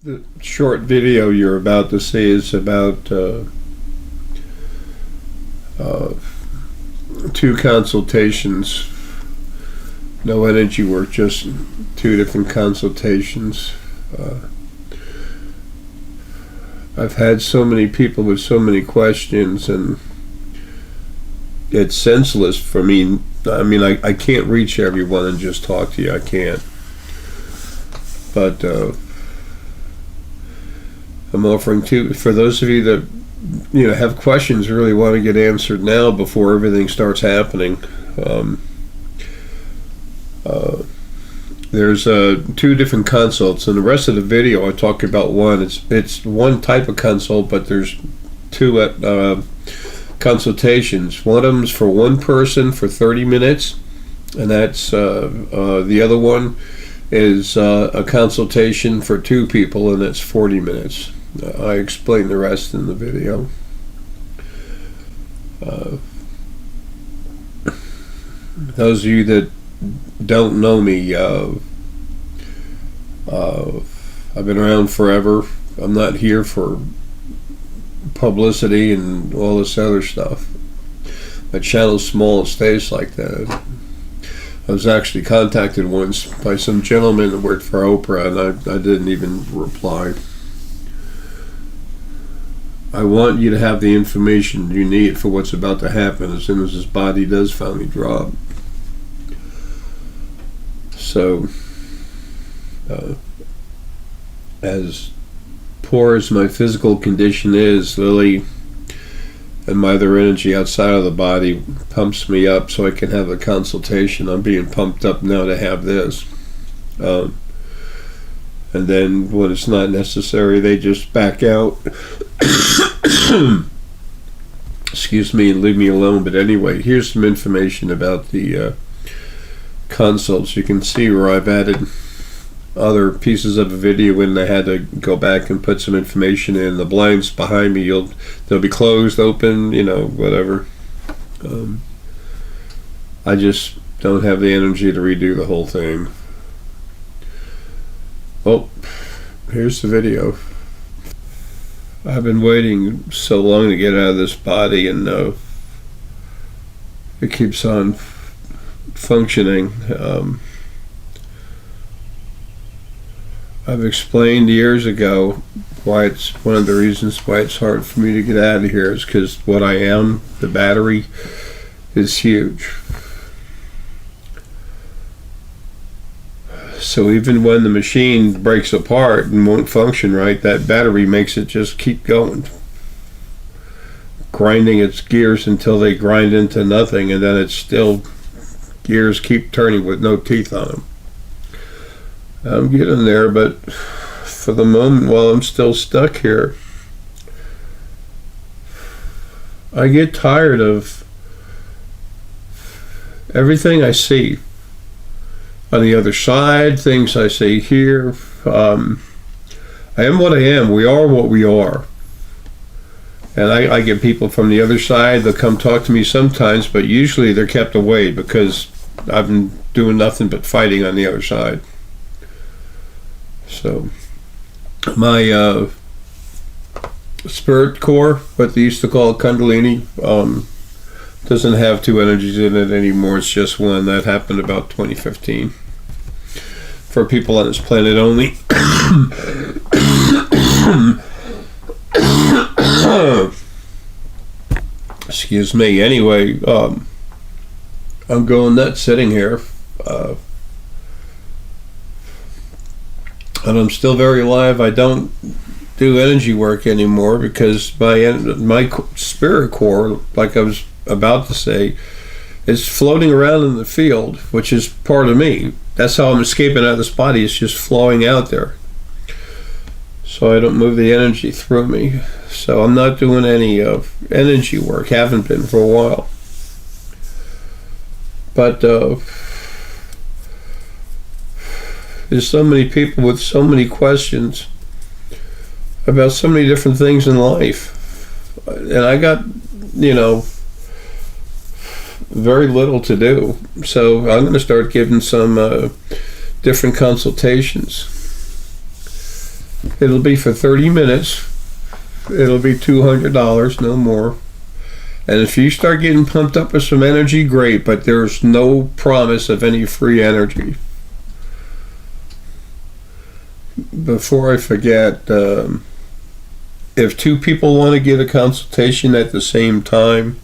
The short video you're about to see is about two consultations. No energy work, just two different consultations. I've had so many people with so many questions, and it's senseless for me. I mean, I can't reach everyone and just talk to you. I can't. But I'm offering to, for those of you that have questions, really want to get answered now before everything starts happening. There's two different consults, and the rest of the video I talk about one. It's one type of consult, but there's two consultations. One of them's for one person for 30 minutes, and that's the other one is a consultation for two people, and it's 40 minutes. I explain the rest in the video. Those of you that don't know me, I've been around forever. I'm not here for publicity and all this other stuff. My channel's small, it stays like that. I was actually contacted once by some gentleman that worked for Oprah, and I didn't even reply. I want you to have the information you need for what's about to happen as soon as his body does finally drop. So, as poor as my physical condition is, Lily and my other energy outside of the body pumps me up so I can have a consultation. I'm being pumped up now to have this. And then when it's not necessary, they just back out. Excuse me, and leave me alone. But anyway, here's some information about the consults. You can see where I've added other pieces of a video when I had to go back and put some information in. The blinds behind me, they'll be closed, open, whatever. I just don't have the energy to redo the whole thing. Oh, here's the video. I've been waiting so long to get out of this body, and it keeps on functioning. I've explained years ago why it's one of the reasons why it's hard for me to get out of here is because what I am, the battery, is huge. So even when the machine breaks apart and won't function right, that battery makes it just keep going, grinding its gears until they grind into nothing, and then it's still, gears keep turning with no teeth on them. I'm getting there, but for the moment, while I'm still stuck here, I get tired of everything I see on the other side, things I see here. I am what I am. We are what we are. And I get people from the other side that come talk to me sometimes, but usually they're kept away because I've been doing nothing but fighting on the other side. So my spirit core, what they used to call Kundalini, doesn't have two energies in it anymore. It's just one. That happened about 2015 for people on this planet only. Excuse me. Anyway, I'm going nuts sitting here, and I'm still very alive. I don't do energy work anymore because my spirit core, like I was about to say, is floating around in the field, which is part of me. That's how I'm escaping out of this body. It's just flowing out there, so I don't move the thenergy through me. So I'm not doing any energy work. Haven't been for a while. But there's so many people with so many questions about so many different things in life, and I got very little to do. So I'm going to start giving some different consultations. It'll be for 30 minutes. It'll be $200, no more. And if you start getting pumped up with some energy, great, but there's no promise of any free energy. Before I forget, if two people want to get a consultation at the same time,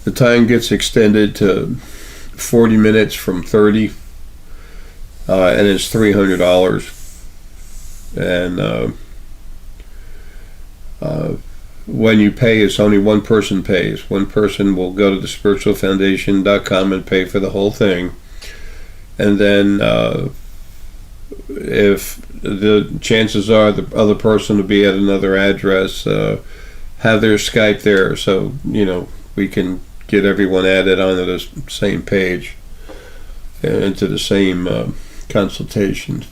the time gets extended to 40 minutes from 30, and it's $300. And when you pay, it's only one person pays. One person will go to the spiritualfoundation.com and pay for the whole thing. And then if the chances are the other person will be at another address, have their Skype there, so we can get everyone added onto the same page and into the same consultation.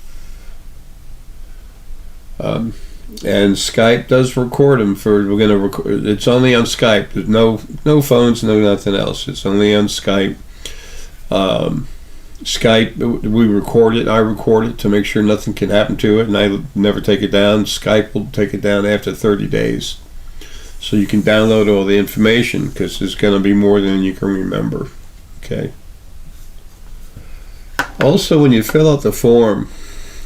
And Skype does record them. We're going to record. It's only on Skype. There's no phones, no nothing else. It's only on Skype. Skype, we record it. I record it to make sure nothing can happen to it, and I never take it down. Skype will take it down after 30 days, so you can download all the information, because there's going to be more than you can remember. Okay. Also, when you fill out the form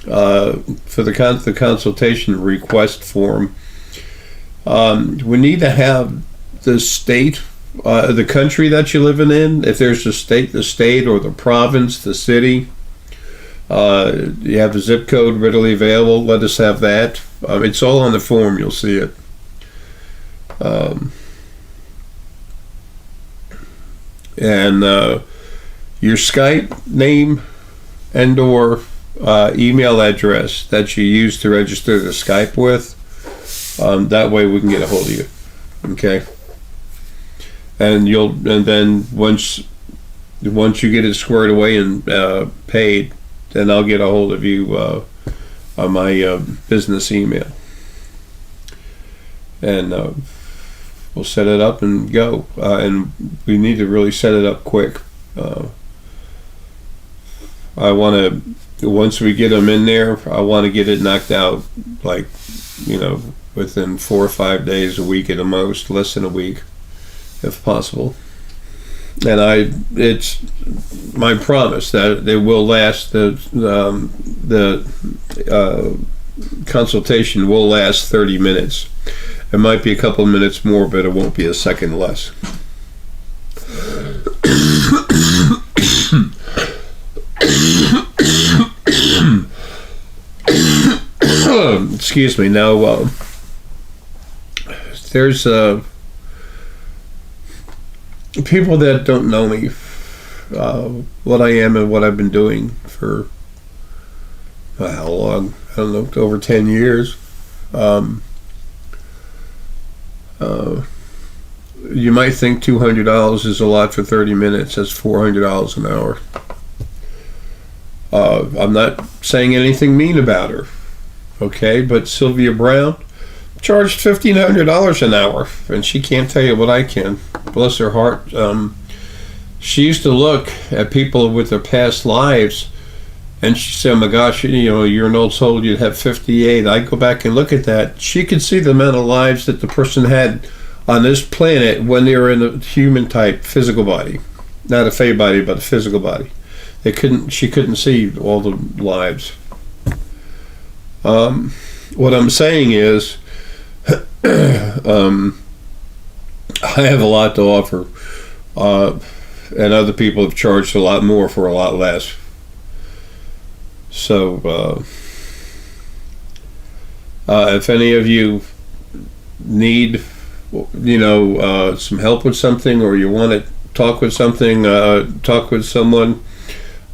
for the consultation request form, we need to have the state, the country that you're living in. If there's the state or the province, the city, you have the zip code readily available, let us have that. It's all on the form, you'll see it. And your Skype name and or email address that you use to register the Skype with, that way we can get a hold of you. Okay. And then once you get it squared away and paid, then I'll get a hold of you on my business email, and we'll set it up and go. And we need to really set it up quick. I want to. Once we get them in there, I want to get it knocked out, like, within 4 or 5 days, a week at the most, less than a week, if possible. And it's my promise that it will last. The consultation will last 30 minutes. It might be a couple of minutes more, but it won't be a second less. Excuse me. Now, there's people that don't know me, what I am and what I've been doing for how long? I don't know, over 10 years. You might think $200 is a lot for 30 minutes. That's $400 an hour. I'm not saying anything mean about her, okay? But Sylvia Brown charged $1,500 an hour, and she can't tell you what I can. Bless her heart. She used to look at people with their past lives, and she said, "Oh my gosh, you're an old soul. You'd have 58." I go back and look at that. She could see the amount of lives that the person had on this planet when they were in a human type physical body, not a fey body, but a physical body. She couldn't see all the lives. What I'm saying is, I have a lot to offer, and other people have charged a lot more for a lot less. So, if any of you need, some help with something, or you want to talk with someone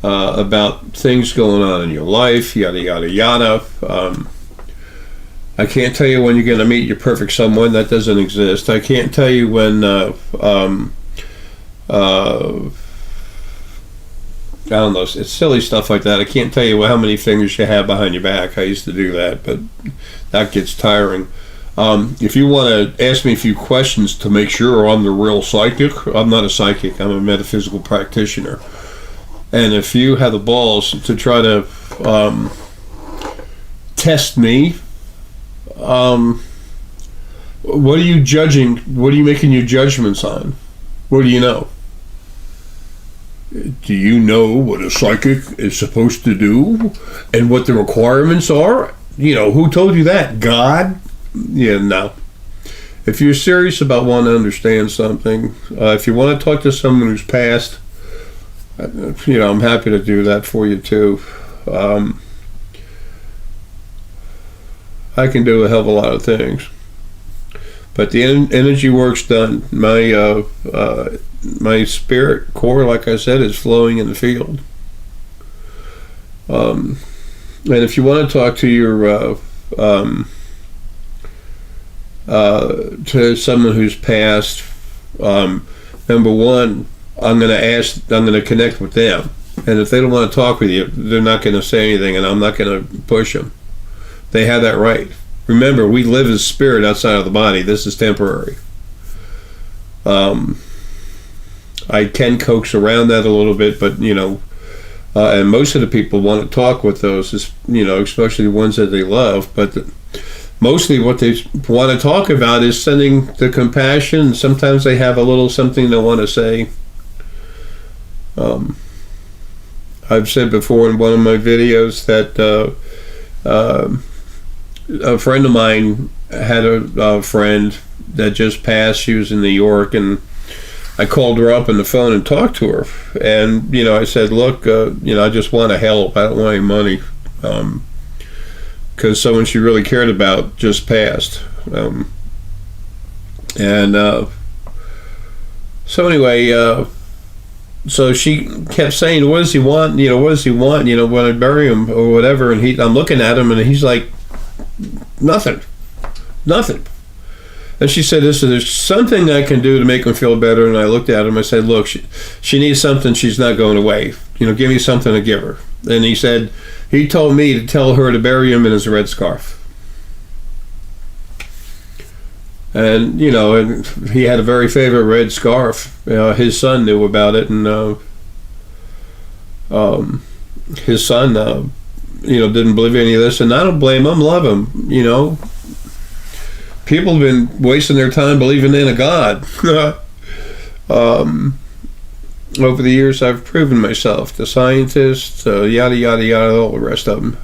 about things going on in your life, yada yada yada. I can't tell you when you're going to meet your perfect someone. That doesn't exist. I can't tell you when I don't know, it's silly stuff like that. I can't tell you how many fingers you have behind your back. I used to do that, but that gets tiring. If you want to ask me a few questions to make sure I'm the real psychic, I'm not a psychic, I'm a metaphysical practitioner. And if you have the balls to try to test me. What are you judging? What are you making your judgments on? What do you know? Do you know what a psychic is supposed to do and what the requirements are? Who told you that? God? Yeah, no. If you're serious about wanting to understand something, if you want to talk to someone who's passed, I'm happy to do that for you too. I can do a hell of a lot of things. But the energy work's done. My spirit core, like I said, is flowing in the field. And if you want to talk to your to someone who's passed, number one, I'm going to connect with them. And if they don't want to talk with you, they're not going to say anything, and I'm not going to push them. They have that right. Remember, we live as spirit outside of the body. This is temporary. I can coax around that a little bit, but and most of the people want to talk with those, especially the ones that they love. But mostly, what they want to talk about is sending the compassion. Sometimes they have a little something they want to say. I've said before in one of my videos that a friend of mine had a friend that just passed. She was in New York, and I called her up on the phone and talked to her. And, I said, look, I just want to help. I don't want any money. Because someone she really cared about just passed. So anyway, so she kept saying, what does he want? What does he want? When I bury him or whatever. And I'm looking at him, and he's like, nothing. And she said, there's something I can do to make him feel better. And I looked at him. I said, look, she needs something. She's not going away. Give me something to give her. And he said, he told me to tell her to bury him in his red scarf. And, and he had a very favorite red scarf. His son knew about it. And his son, didn't believe any of this. And I don't blame him, love him, People have been wasting their time believing in a God. Over the years, I've proven myself. The scientists, yada, yada, yada, all the rest of them.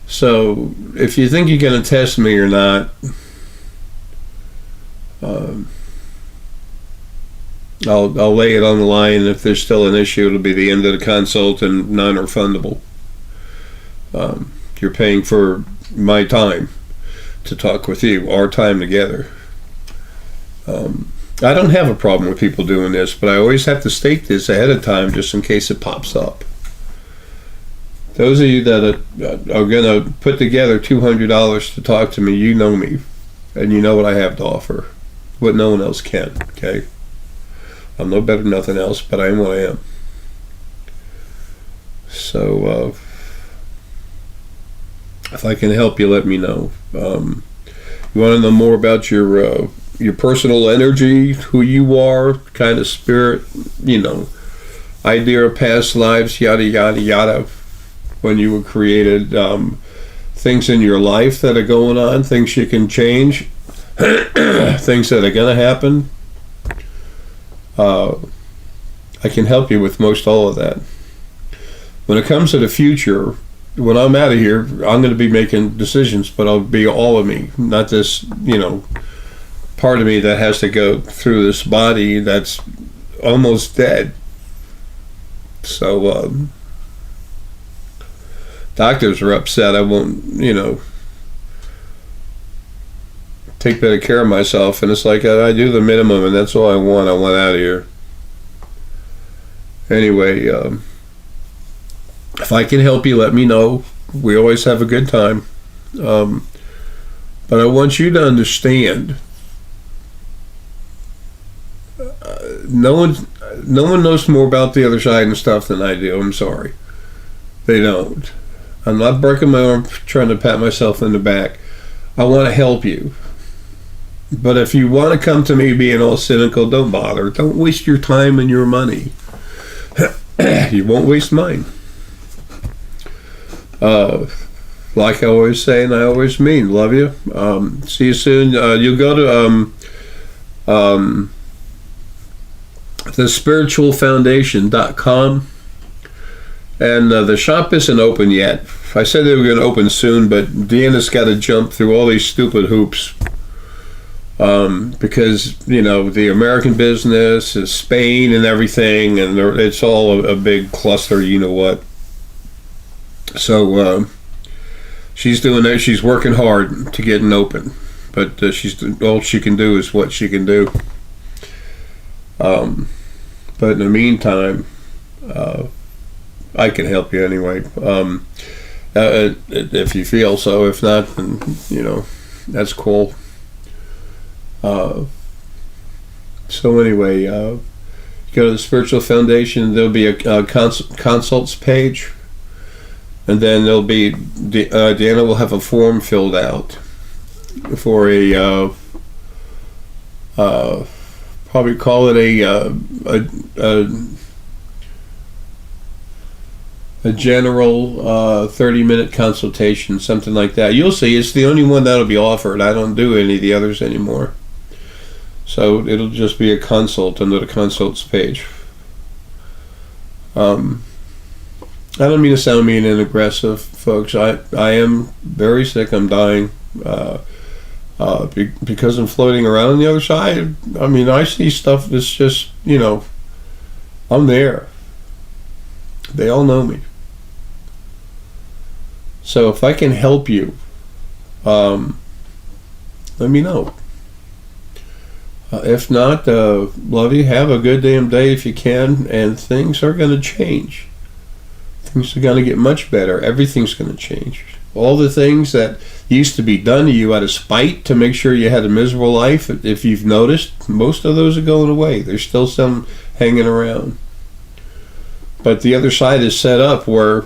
So, if you think you're going to test me or not, I'll lay it on the line. If there's still an issue, it'll be the end of the consult and non-refundable. You're paying for my time to talk with you, our time together. I don't have a problem with people doing this, but I always have to state this ahead of time just in case it pops up. Those of you that are going to put together $200 to talk to me, you know me, and you know what I have to offer, what no one else can, okay? I'm no better than nothing else, but I am what I am. So, if I can help you, let me know. You want to know more about your personal energy, who you are, kind of spirit, idea of past lives, yada, yada, yada, when you were created, things in your life that are going on, things you can change, things that are going to happen. I can help you with most all of that. When it comes to the future, when I'm out of here, I'm going to be making decisions, but I'll be all of me, not this, part of me that has to go through this body that's almost dead. So, doctors are upset. I won't, take better care of myself. And it's like I do the minimum, and that's all I want. I want out of here. Anyway, if I can help you, let me know. We always have a good time. But I want you to understand, no one knows more about the other side and stuff than I do. I'm sorry. They don't. I'm not breaking my arm trying to pat myself in the back. I want to help you. But if you want to come to me being all cynical, don't bother. Don't waste your time and your money. You won't waste mine. Like I always say, and I always mean, love you. See you soon. You'll go to thespiritualfoundation.com, and the shop isn't open yet. I said they were going to open soon, but Deanna's got to jump through all these stupid hoops, because the American business is Spain and everything, and it's all a big cluster, what. So she's doing that. She's working hard to get it open, but all she can do is what she can do. But in the meantime, I can help you anyway. If you feel so. If not, then that's cool. So anyway, go to the Spiritual Foundation. There'll be a consults page. And then there'll be, Deanna will have a form filled out for a, probably call it a general 30-minute consultation, something like that. You'll see, it's the only one that'll be offered. I don't do any of the others anymore. So it'll just be a consult under the consults page. I don't mean to sound mean and aggressive, folks. I am very sick. I'm dying because I'm floating around on the other side. I mean, I see stuff that's just, I'm there. They all know me. So if I can help you, let me know. If not, love you. Have a good damn day if you can, and things are going to change. Things are going to get much better. Everything's going to change. All the things that used to be done to you out of spite to make sure you had a miserable life, if you've noticed, most of those are going away. There's still some hanging around. But the other side is set up where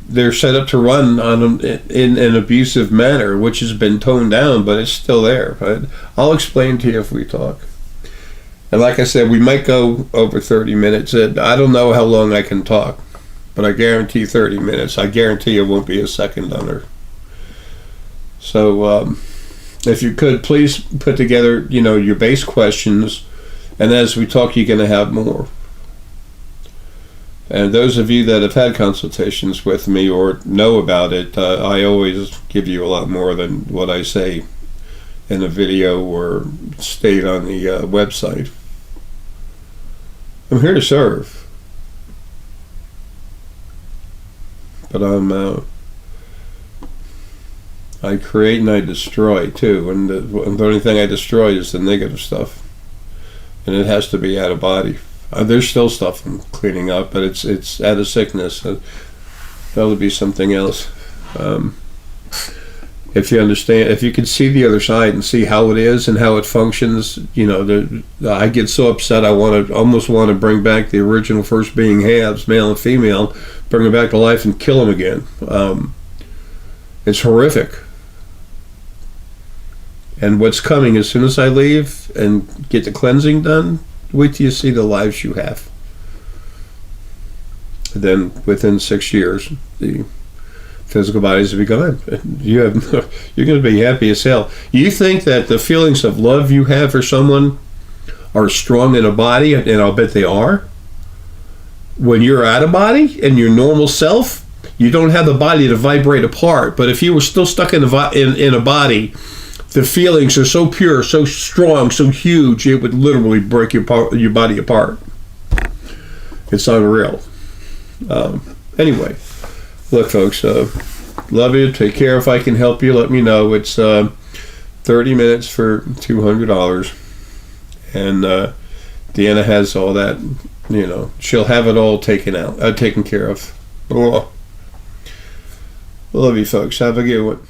they're set up to run on them in an abusive manner, which has been toned down, but it's still there. Right? I'll explain to you if we talk. And like I said, we might go over 30 minutes. I don't know how long I can talk. But I guarantee 30 minutes. I guarantee it won't be a second on her. So if you could, please put together, your base questions. And as we talk, you're going to have more. And those of you that have had consultations with me or know about it, I always give you a lot more than what I say in a video or state on the website. I'm here to serve. But I create and I destroy too, and the only thing I destroy is the negative stuff, and it has to be out of body. There's still stuff I'm cleaning up, but it's out of sickness. That'll be something else. If you understand, if you can see the other side and see how it is and how it functions, I get so upset. I almost want to bring back the original first being halves, male and female, bring them back to life and kill them again. It's horrific. And what's coming as soon as I leave and get the cleansing done, wait till you see the lives you have. Then within 6 years, the physical bodies will be gone. You're going to be happy as hell. You think that the feelings of love you have for someone are strong in a body, and I'll bet they are. When you're out of body and your normal self, you don't have the body to vibrate apart. But if you were still stuck in a body, the feelings are so pure, so strong, so huge, it would literally break your body apart. It's unreal. Anyway, look, folks, love you. Take care. If I can help you, let me know. It's 30 minutes for $200. And Deanna has all that. She'll have it all taken care of. Oh. Love you, folks. Have a good one.